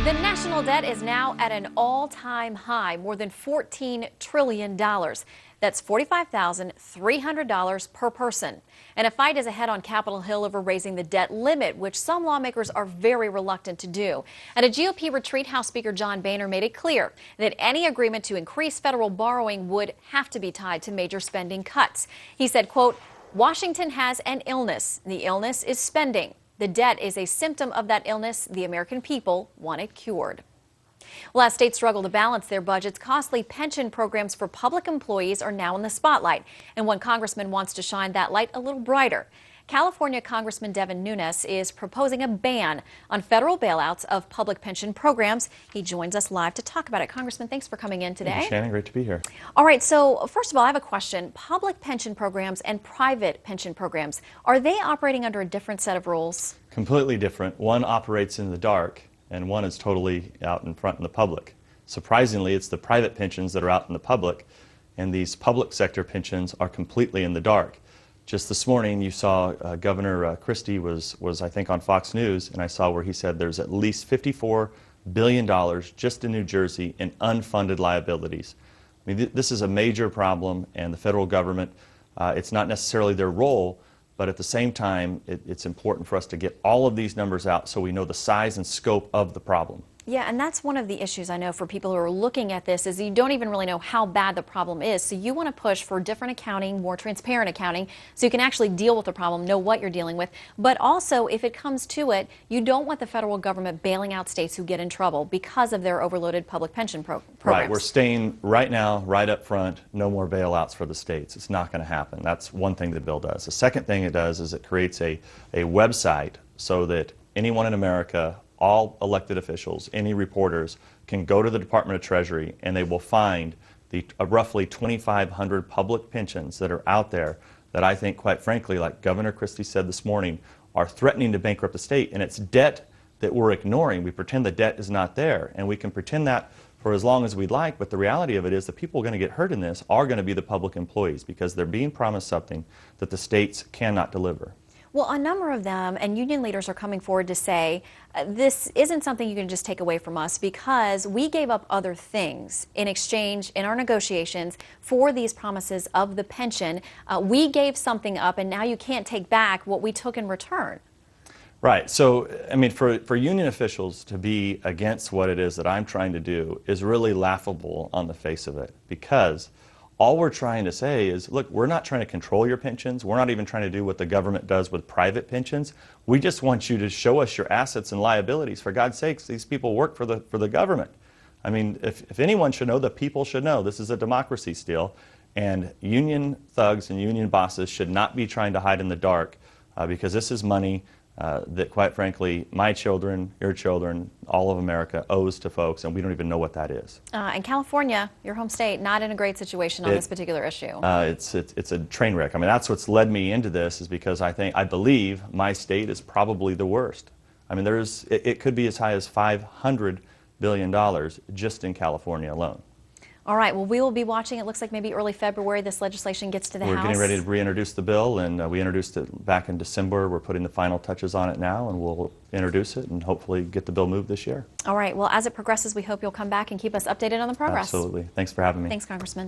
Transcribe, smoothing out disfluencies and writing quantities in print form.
The national debt is now at an all-time high, more than $14 trillion. That's $45,300 per person. And a fight is ahead on Capitol Hill over raising the debt limit, which some lawmakers are very reluctant to do. At a GOP retreat, House Speaker John Boehner made it clear that any agreement to increase federal borrowing would have to be tied to major spending cuts. He said, quote, "Washington has an illness. The illness is spending. The debt is a symptom of that illness. The American people want it cured." Well, as states struggle to balance their budgets, costly pension programs for public employees are now in the spotlight. And one congressman wants to shine that light a little brighter. California Congressman Devin Nunes is proposing a ban on federal bailouts of public pension programs. He joins us live to talk about it. Congressman, thanks for coming in today. Thank you, Shannon. Great to be here. All right, so first of all, I have a question. Public pension programs and private pension programs, are they operating under a different set of rules? Completely different. One operates in the dark, and one is totally out in front in the public. Surprisingly, it's the private pensions that are out in the public, and these public sector pensions are completely in the dark. Just this morning, you saw Governor Christie was, I think, on Fox News, and I saw where he said there's at least $54 billion just in New Jersey in unfunded liabilities. I mean, this is a major problem, and the federal government, it's not necessarily their role, but at the same time, it's important for us to get all of these numbers out so we know the size and scope of the problem. Yeah, and that's one of the issues I know for people who are looking at this is you don't even really know how bad the problem is. So you want to push for different accounting, more transparent accounting, so you can actually deal with the problem, know what you're dealing with. But also, if it comes to it, you don't want the federal government bailing out states who get in trouble because of their overloaded public pension programs. Right, we're staying right now, right up front, no more bailouts for the states. It's not going to happen. That's one thing the bill does. The second thing it does is it creates a website so that anyone in America, all elected officials, any reporters, can go to the Department of Treasury and they will find the roughly 2,500 public pensions that are out there that I think, quite frankly, like Governor Christie said this morning, are threatening to bankrupt the state. And it's debt that we're ignoring. We pretend the debt is not there, and we can pretend that for as long as we'd like, but the reality of it is the people going to get hurt in this are going to be the public employees because they're being promised something that the states cannot deliver. Well, a number of them and union leaders are coming forward to say this isn't something you can just take away from us because we gave up other things in exchange in our negotiations for these promises of the pension. We gave something up and now you can't take back what we took in return. Right. So, I mean, for union officials to be against what it is that I'm trying to do is really laughable on the face of it because all we're trying to say is, look, we're not trying to control your pensions. We're not even trying to do what the government does with private pensions. We just want you to show us your assets and liabilities. For God's sakes, these people work for the government. I mean, if anyone should know, the people should know. This is a democracy still, and union thugs and union bosses should not be trying to hide in the dark because this is money that, quite frankly, my children, your children, all of America owes to folks, and we don't even know what that is. And California, your home state, not in a great situation on this particular issue. It's a train wreck. I mean, that's what's led me into this is because I believe my state is probably the worst. I mean, it could be as high as $500 billion just in California alone. All right, well, we will be watching. It looks like maybe early February this legislation gets to the House. We're getting ready to reintroduce the bill, and we introduced it back in December. We're putting the final touches on it now, and we'll introduce it and hopefully get the bill moved this year. All right, well, as it progresses, we hope you'll come back and keep us updated on the progress. Absolutely. Thanks for having me. Thanks, Congressman.